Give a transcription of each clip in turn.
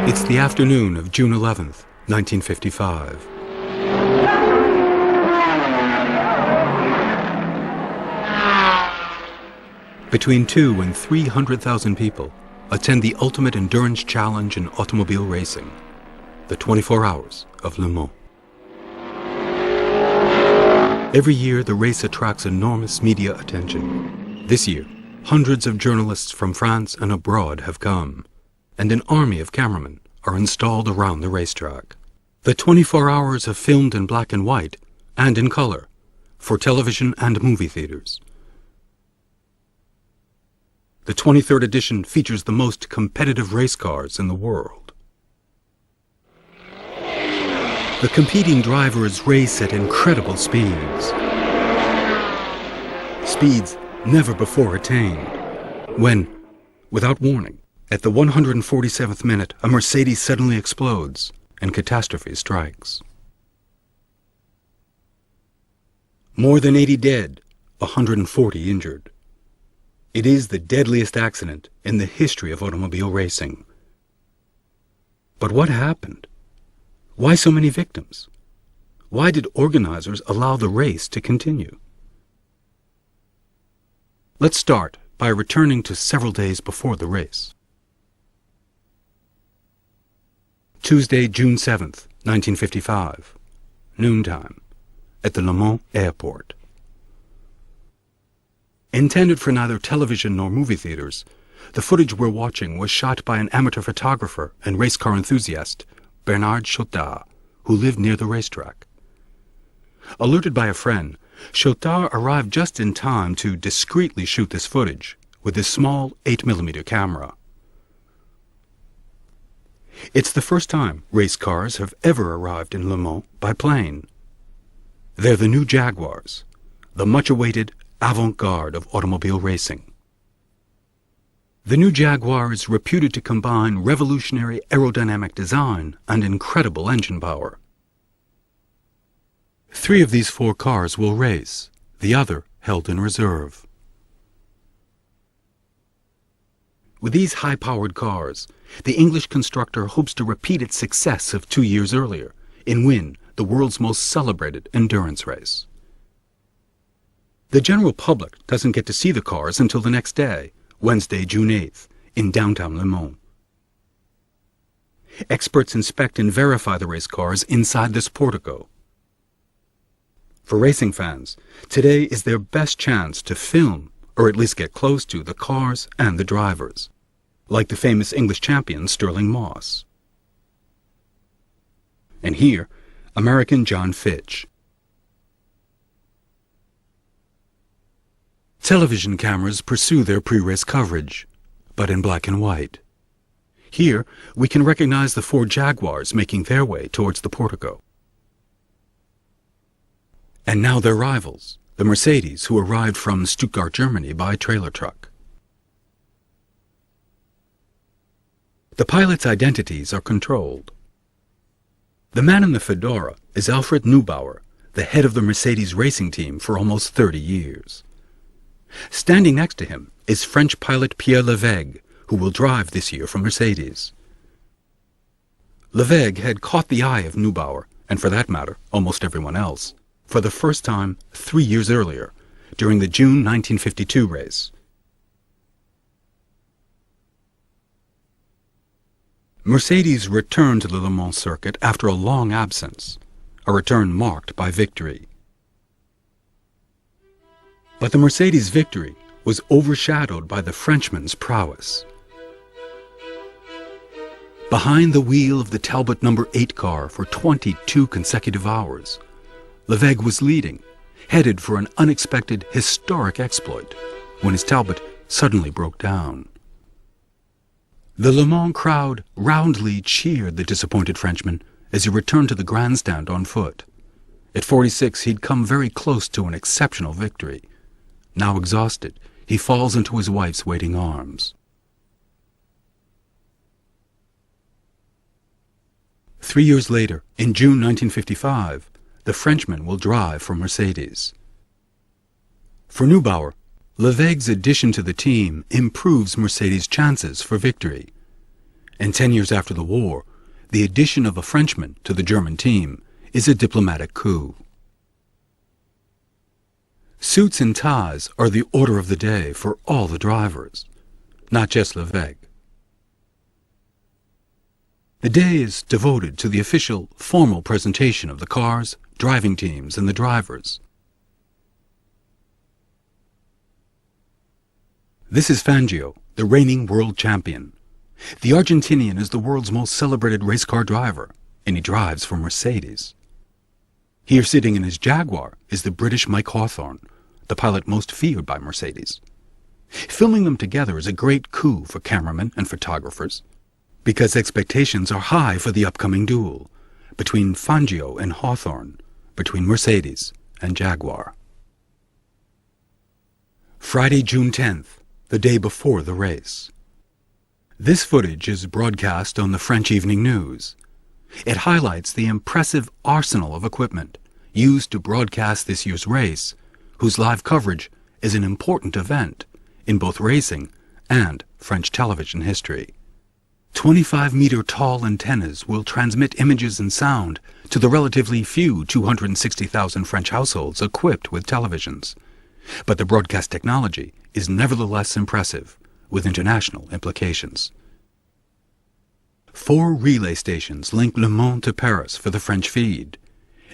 It's the afternoon of June 11th, 1955. Between 200,000 and 300,000 people attend the ultimate endurance challenge in automobile racing, the 24 Hours of Le Mans. Every year, the race attracts enormous media attention. This year, hundreds of journalists from France and abroad have come, and an army of cameramen are installed around the racetrack. The 24 hours are filmed in black and white and in color for television and movie theaters. The 23rd edition features the most competitive race cars in the world. The competing drivers race at incredible speeds. Speeds never before attained. When, without warning, at the 147th minute, a Mercedes suddenly explodes and catastrophe strikes. More than 80 dead, 140 injured. It is the deadliest accident in the history of automobile racing. But what happened? Why so many victims? Why did organizers allow the race to continue? Let's start by returning to several days before the race. Tuesday, June 7th, 1955, noontime, at the Le Mans airport. Intended for neither television nor movie theaters, the footage we're watching was shot by an amateur photographer and race car enthusiast, Bernard Chotard, who lived near the racetrack. Alerted by a friend, Chotard arrived just in time to discreetly shoot this footage with his small 8mm camera. It's the first time race cars have ever arrived in Le Mans by plane. They're the new Jaguars, the much-awaited avant-garde of automobile racing. The new Jaguar is reputed to combine revolutionary aerodynamic design and incredible engine power. 3 of these 4 cars will race, the other held in reserve. With these high-powered cars, the English constructor hopes to repeat its success of 2 years earlier and win the world's most celebrated endurance race. The general public doesn't get to see the cars until the next day, Wednesday, June 8th, in downtown Le Mans. Experts inspect and verify the race cars inside this portico. For racing fans, today is their best chance to film, or at least get close to, the cars and the drivers, like the famous English champion Stirling Moss. And here, American John Fitch. Television cameras pursue their pre-race coverage, but in black and white. Here, we can recognize the 4 Jaguars making their way towards the portico. And now their rivals, the Mercedes, who arrived from Stuttgart, Germany by trailer truck. The pilots' identities are controlled. The man in the fedora is Alfred Neubauer, the head of the Mercedes racing team for almost 30 years. Standing next to him is French pilot Pierre Levegh, who will drive this year for Mercedes. Levegh had caught the eye of Neubauer, and for that matter, almost everyone else, for the first time 3 years earlier, during the June 1952 race. Mercedes returned to the Le Mans circuit after a long absence, a return marked by victory. But the Mercedes' victory was overshadowed by the Frenchman's prowess. Behind the wheel of the Talbot No. 8 car for 22 consecutive hours, Levegh was leading, headed for an unexpected historic exploit, when his Talbot suddenly broke down. The Le Mans crowd roundly cheered the disappointed Frenchman as he returned to the grandstand on foot. At 46, he'd come very close to an exceptional victory. Now exhausted, he falls into his wife's waiting arms. 3 years later, in June 1955, the Frenchman will drive for Mercedes. For Neubauer, Levegh's addition to the team improves Mercedes' chances for victory. and 10 years after the war, the addition of a Frenchman to the German team is a diplomatic coup. Suits and ties are the order of the day for all the drivers, not just Levegh. The day is devoted to the official, formal presentation of the cars, driving teams, and the drivers. This is Fangio, the reigning world champion. The Argentinian is the world's most celebrated race car driver, and he drives for Mercedes. Here sitting in his Jaguar is the British Mike Hawthorn, the pilot most feared by Mercedes. Filming them together is a great coup for cameramen and photographers, because expectations are high for the upcoming duel between Fangio and Hawthorn, between Mercedes and Jaguar. Friday, June 10th, the day before the race. This footage is broadcast on the French Evening News. It highlights the impressive arsenal of equipment used to broadcast this year's race, whose live coverage is an important event in both racing and French television history. 25-meter tall antennas will transmit images and sound to the relatively few 260,000 French households equipped with televisions. But the broadcast technology is nevertheless impressive, with international implications. 4 relay stations link Le Mans to Paris for the French feed,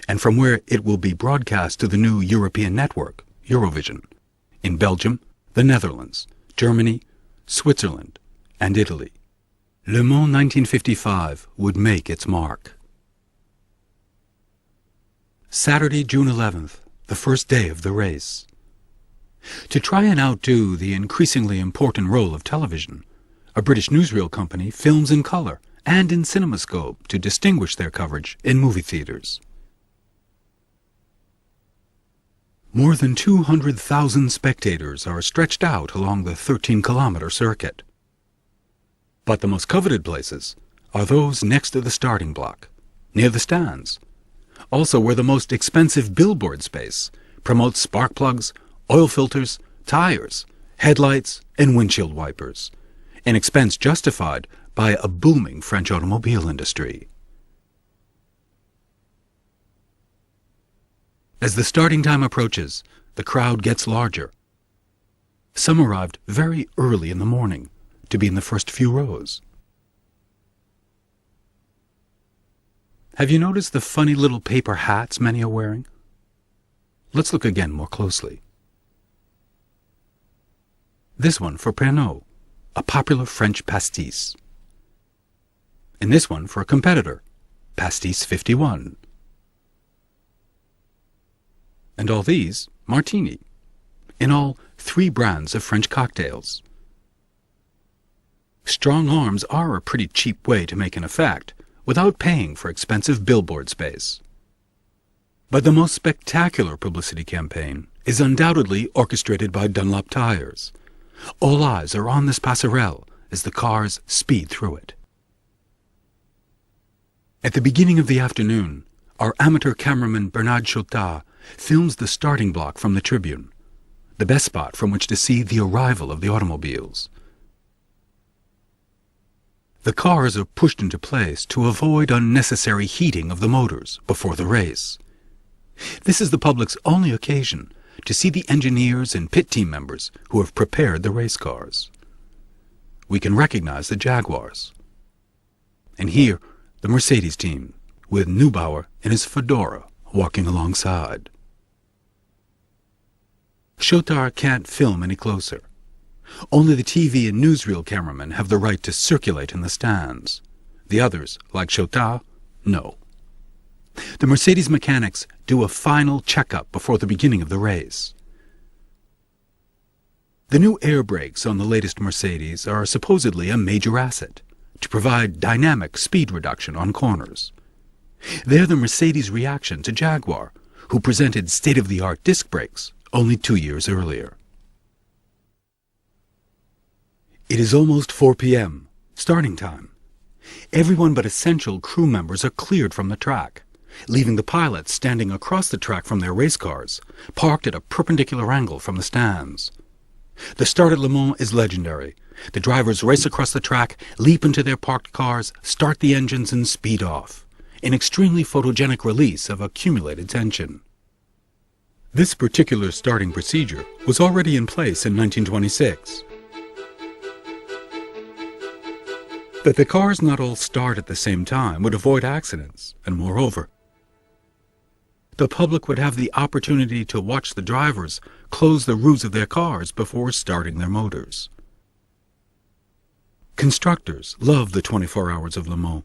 and from where it will be broadcast to the new European network, Eurovision, in Belgium, the Netherlands, Germany, Switzerland, and Italy. Le Mans 1955 would make its mark. Saturday, June 11th, the first day of the race. To try and outdo the increasingly important role of television, a British newsreel company films in color and in CinemaScope to distinguish their coverage in movie theaters. More than 200,000 spectators are stretched out along the 13-kilometer circuit. But the most coveted places are those next to the starting block, near the stands, also where the most expensive billboard space promotes spark plugs, oil filters, tires, headlights, and windshield wipers, an expense justified by a booming French automobile industry. As the starting time approaches, the crowd gets larger. Some arrived very early in the morning to be in the first few rows. Have you noticed the funny little paper hats many are wearing? Let's look again more closely. This one for Pernod, a popular French pastis. And this one for a competitor, Pastis 51. And all these, Martini. In all, 3 brands of French cocktails. Strong arms are a pretty cheap way to make an effect, without paying for expensive billboard space. But the most spectacular publicity campaign is undoubtedly orchestrated by Dunlop Tires. All eyes are on this passerelle as the cars speed through it. At the beginning of the afternoon, our amateur cameraman Bernard Chotard films the starting block from the tribune, the best spot from which to see the arrival of the automobiles. The cars are pushed into place to avoid unnecessary heating of the motors before the race. This is the public's only occasion to see the engineers and pit team members who have prepared the race cars. We can recognize the Jaguars. And here, the Mercedes team, with Neubauer in his fedora walking alongside. Chotard can't film any closer. Only the TV and newsreel cameramen have the right to circulate in the stands. The others, like Chotard, no. The Mercedes mechanics do a final checkup before the beginning of the race. The new air brakes on the latest Mercedes are supposedly a major asset to provide dynamic speed reduction on corners. They're the Mercedes reaction to Jaguar, who presented state-of-the-art disc brakes only 2 years earlier. It is almost 4 p.m., starting time. Everyone but essential crew members are cleared from the track, leaving the pilots standing across the track from their race cars, parked at a perpendicular angle from the stands. The start at Le Mans is legendary. The drivers race across the track, leap into their parked cars, start the engines, and speed off. An extremely photogenic release of accumulated tension. This particular starting procedure was already in place in 1926. That the cars not all start at the same time would avoid accidents, and moreover, the public would have the opportunity to watch the drivers close the roofs of their cars before starting their motors. Constructors loved the 24 hours of Le Mans,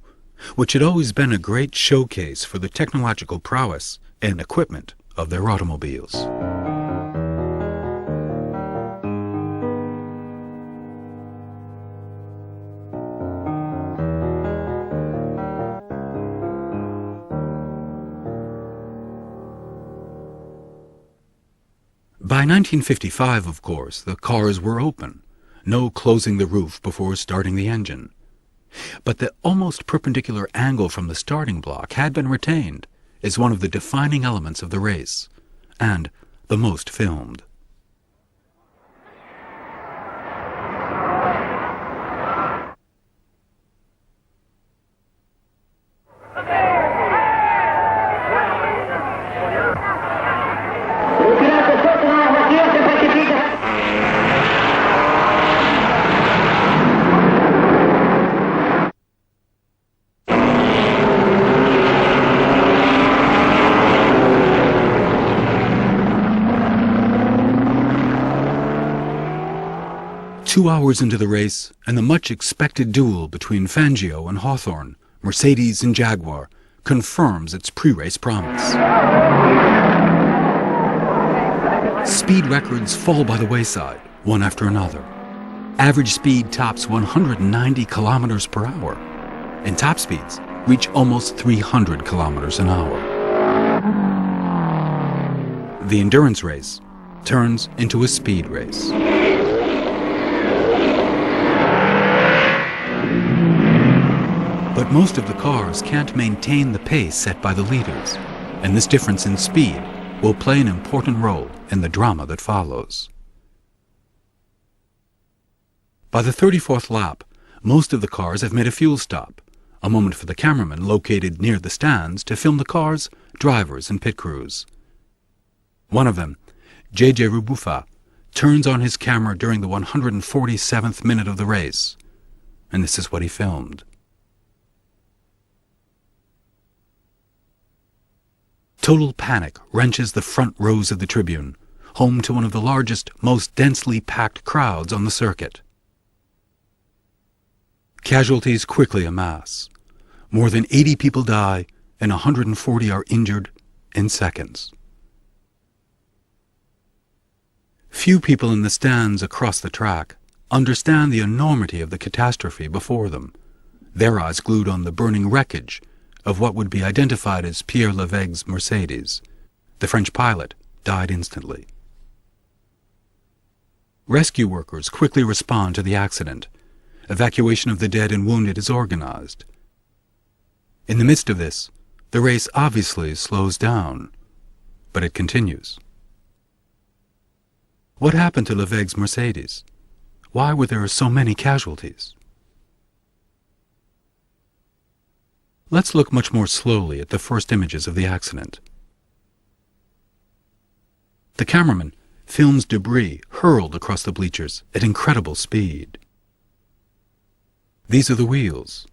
which had always been a great showcase for the technological prowess and equipment of their automobiles. By 1955, of course, the cars were open, no closing the roof before starting the engine. But the almost perpendicular angle from the starting block had been retained as one of the defining elements of the race, and the most filmed. Two hours into the race, and the much-expected duel between Fangio and Hawthorn, Mercedes and Jaguar, confirms its pre-race promise. Speed records fall by the wayside, one after another. Average speed tops 190 kilometers per hour, and top speeds reach almost 300 kilometers an hour. The endurance race turns into a speed race. But most of the cars can't maintain the pace set by the leaders, and this difference in speed will play an important role in the drama that follows. By the 34th lap, most of the cars have made a fuel stop, a moment for the cameraman located near the stands to film the cars, drivers, and pit crews. One of them, J.J. Rubufa, turns on his camera during the 147th minute of the race, and this is what he filmed. Total panic wrenches the front rows of the tribune, home to one of the largest, most densely packed crowds on the circuit. Casualties quickly amass. More than 80 people die, and 140 are injured in seconds. Few people in the stands across the track understand the enormity of the catastrophe before them, their eyes glued on the burning wreckage of what would be identified as Pierre Levegh's Mercedes. The French pilot died instantly. Rescue workers quickly respond to the accident. Evacuation of the dead and wounded is organized. In the midst of this, the race obviously slows down, but it continues. What happened to Levegh's Mercedes? Why were there so many casualties? Let's look much more slowly at the first images of the accident. The cameraman films debris hurled across the bleachers at incredible speed. These are the wheels.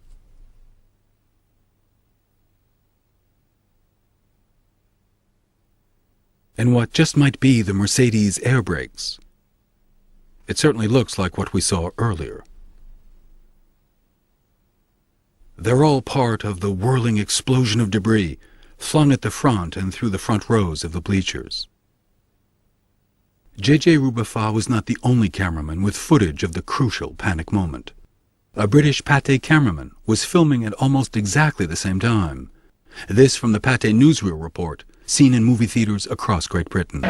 And what just might be the Mercedes air brakes. It certainly looks like what we saw earlier. They're all part of the whirling explosion of debris flung at the front and through the front rows of the bleachers. J.J. Rubufa was not the only cameraman with footage of the crucial panic moment. A British Pathé cameraman was filming at almost exactly the same time. This from the Pathé newsreel report, seen in movie theaters across Great Britain.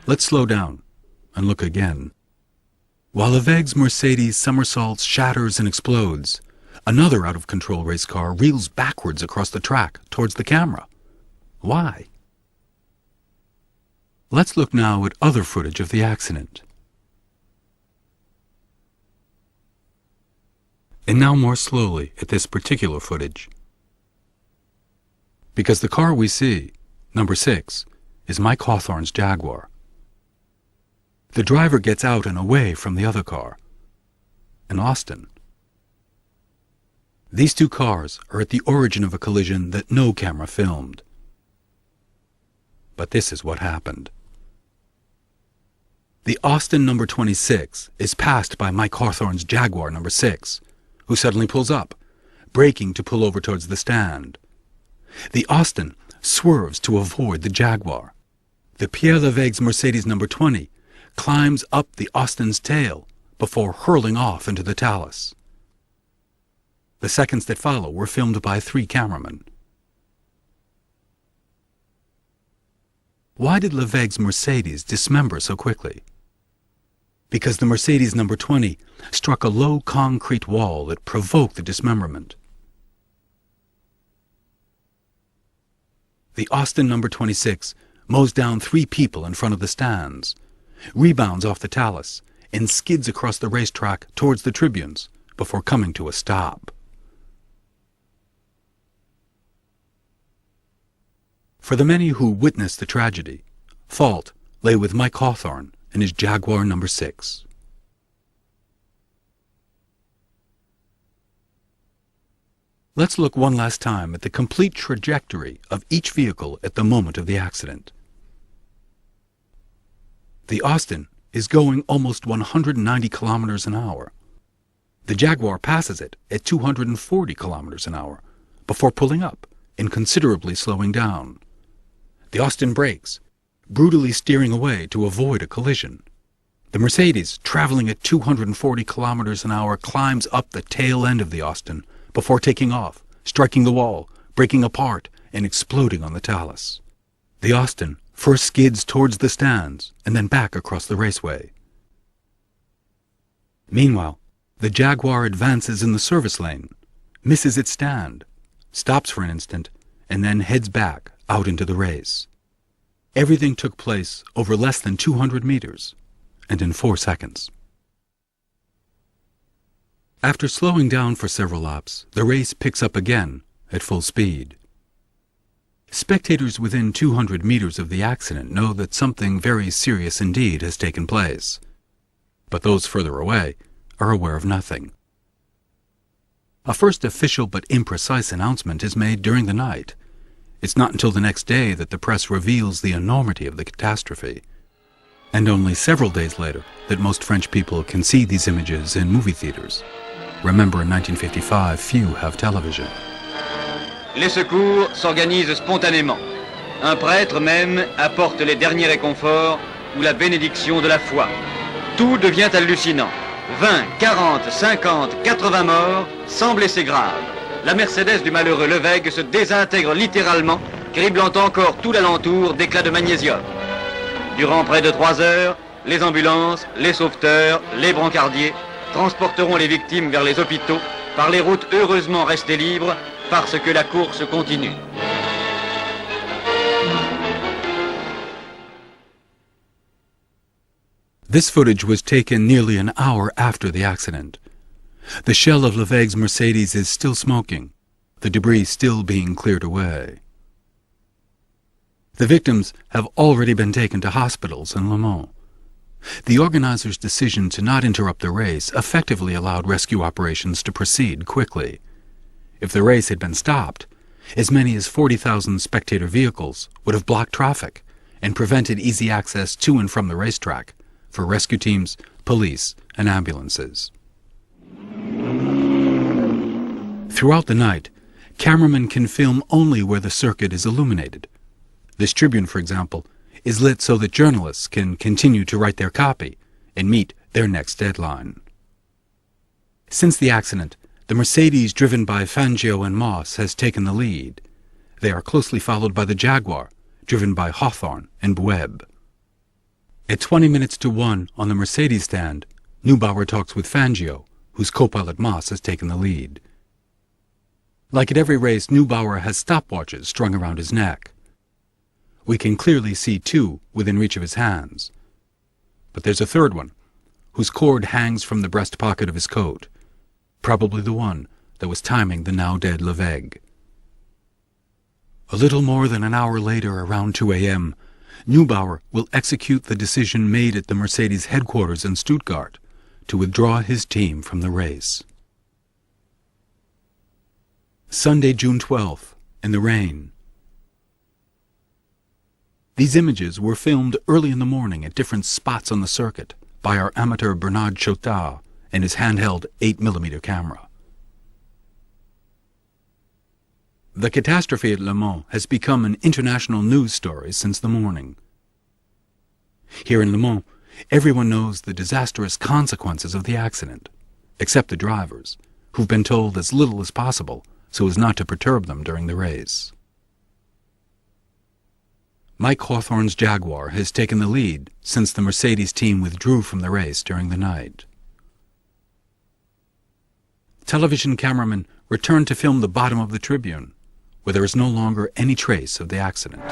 Let's slow down and look again. While Levegh's Mercedes somersaults, shatters, and explodes, another out-of-control race car reels backwards across the track towards the camera. Why? Let's look now at other footage of the accident. And now more slowly at this particular footage. Because the car we see, number 6, is Mike Hawthorn's Jaguar. The driver gets out and away from the other car, an Austin. These two cars are at the origin of a collision that no camera filmed. But this is what happened. The Austin number 26 is passed by Mike Hawthorn's Jaguar number 6, who suddenly pulls up, braking to pull over towards the stand. The Austin swerves to avoid the Jaguar. The Pierre Levegh's Mercedes number 20 climbs up the Austin's tail before hurling off into the talus. The seconds that follow were filmed by 3 cameramen. Why did Levegh's Mercedes dismember so quickly? Because the Mercedes number 20 struck a low concrete wall that provoked the dismemberment. The Austin number 26 mows down 3 people in front of the stands, rebounds off the talus, and skids across the racetrack towards the tribunes before coming to a stop. For the many who witnessed the tragedy, fault lay with Mike Hawthorn and his Jaguar number 6. Let's look one last time at the complete trajectory of each vehicle at the moment of the accident. The Austin is going almost 190 kilometers an hour. The Jaguar passes it at 240 kilometers an hour before pulling up and considerably slowing down. The Austin brakes, brutally steering away to avoid a collision. The Mercedes, traveling at 240 kilometers an hour, climbs up the tail end of the Austin before taking off, striking the wall, breaking apart, and exploding on the talus. The Austin first skids towards the stands and then back across the raceway. Meanwhile, the Jaguar advances in the service lane, misses its stand, stops for an instant, and then heads back out into the race. Everything took place over less than 200 meters and in 4 seconds. After slowing down for several laps, the race picks up again at full speed. Spectators within 200 meters of the accident know that something very serious indeed has taken place, but those further away are aware of nothing. A first official but imprecise announcement is made during the night. It's not until the next day that the press reveals the enormity of the catastrophe, and only several days later that most French people can see these images in movie theaters. Remember, in 1955, few have television. Les secours s'organisent spontanément. Un prêtre même apporte les derniers réconforts ou la bénédiction de la foi. Tout devient hallucinant. 20, 40, 50, 80 morts, sans blessés graves. La Mercedes du malheureux Levegh se désintègre littéralement, criblant encore tout l'alentour d'éclats de magnésium. Durant près de 3 heures, les ambulances, les sauveteurs, les brancardiers transporteront les victimes vers les hôpitaux par les routes heureusement restées libres parce que la course continue. This footage was taken nearly an hour after the accident. The shell of Levegh's Mercedes is still smoking, the debris still being cleared away. The victims have already been taken to hospitals in Le Mans. The organizers' decision to not interrupt the race effectively allowed rescue operations to proceed quickly. If the race had been stopped, as many as 40,000 spectator vehicles would have blocked traffic and prevented easy access to and from the racetrack for rescue teams, police, and ambulances. Throughout the night, cameramen can film only where the circuit is illuminated. This tribune, for example, is lit so that journalists can continue to write their copy and meet their next deadline. Since the accident, the Mercedes driven by Fangio and Moss has taken the lead. They are closely followed by the Jaguar, driven by Hawthorn and Bueb. At 20 minutes to 1 on the Mercedes stand, Neubauer talks with Fangio, whose co-pilot Moss has taken the lead. Like at every race, Neubauer has stopwatches strung around his neck. We can clearly see two within reach of his hands. But there's a third one, whose cord hangs from the breast pocket of his coat, probably the one that was timing the now-dead Levegh. A little more than an hour later, around 2 a.m., Neubauer will execute the decision made at the Mercedes headquarters in Stuttgart to withdraw his team from the race. Sunday, June 12th, in the rain. These images were filmed early in the morning at different spots on the circuit by our amateur Bernard Chotard and his handheld 8mm camera. The catastrophe at Le Mans has become an international news story since the morning. Here in Le Mans, everyone knows the disastrous consequences of the accident, except the drivers, who've been told as little as possible so as not to perturb them during the race. Mike Hawthorn's Jaguar has taken the lead since the Mercedes team withdrew from the race during the night. Television cameramen returned to film the bottom of the tribune, where there is no longer any trace of the accident.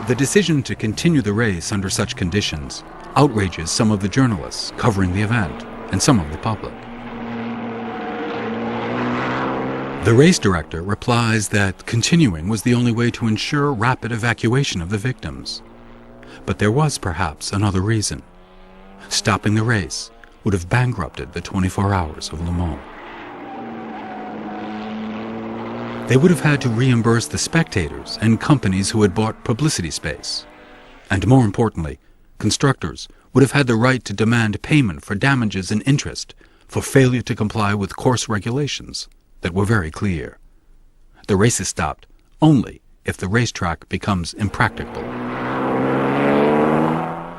The decision to continue the race under such conditions outrages some of the journalists covering the event and some of the public. The race director replies that continuing was the only way to ensure rapid evacuation of the victims. But there was perhaps another reason. Stopping the race would have bankrupted the 24 hours of Le Mans. They would have had to reimburse the spectators and companies who had bought publicity space. And more importantly, constructors would have had the right to demand payment for damages and interest for failure to comply with course regulations that were very clear. The race is stopped only if the racetrack becomes impracticable.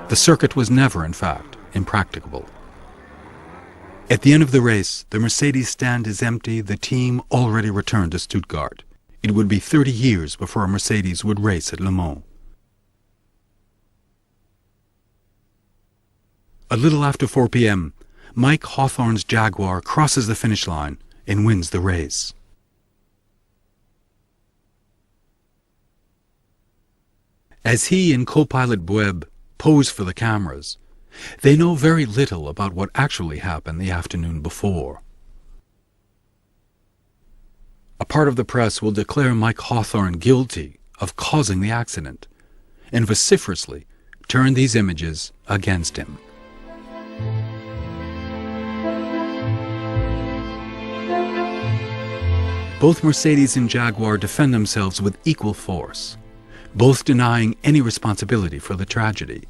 The circuit was never, in fact, impracticable. At the end of the race, the Mercedes stand is empty, the team already returned to Stuttgart. It would be 30 years before a Mercedes would race at Le Mans. A little after 4 p.m., Mike Hawthorn's Jaguar crosses the finish line and wins the race. As he and co-pilot Bueb pose for the cameras, they know very little about what actually happened the afternoon before. A part of the press will declare Mike Hawthorn guilty of causing the accident and vociferously turn these images against him. Both Mercedes and Jaguar defend themselves with equal force, both denying any responsibility for the tragedy.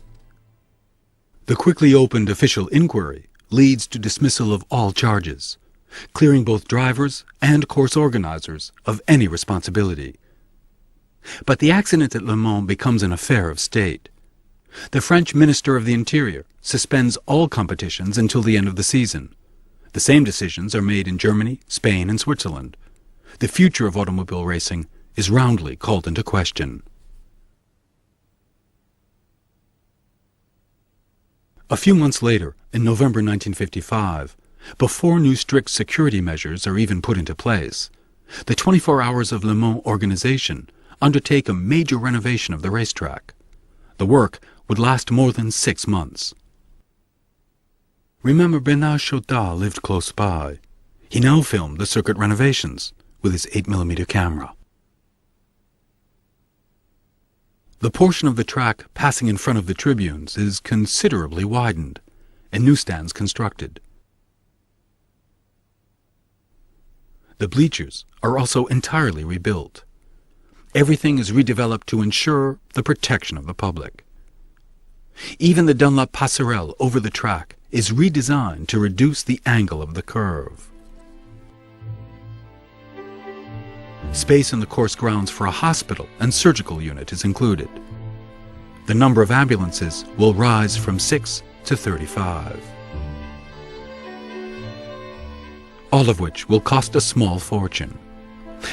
The quickly opened official inquiry leads to dismissal of all charges, clearing both drivers and course organizers of any responsibility. But the accident at Le Mans becomes an affair of state. The French Minister of the Interior suspends all competitions until the end of the season. The same decisions are made in Germany, Spain, and Switzerland. The future of automobile racing is roundly called into question. A few months later, in November 1955, before new strict security measures are even put into place, the 24 Hours of Le Mans organization undertake a major renovation of the racetrack. The work would last more than 6 months. Remember, Bernard Chotard lived close by. He now filmed the circuit renovations with his 8mm camera. The portion of the track passing in front of the tribunes is considerably widened and new stands constructed. The bleachers are also entirely rebuilt. Everything is redeveloped to ensure the protection of the public. Even the Dunlop passerelle over the track is redesigned to reduce the angle of the curve. Space in the course grounds for a hospital and surgical unit is included. The number of ambulances will rise from 6 to 35. All of which will cost a small fortune.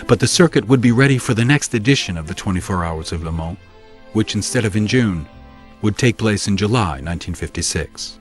But the circuit would be ready for the next edition of the 24 Hours of Le Mans, which instead of in June, would take place in July 1956.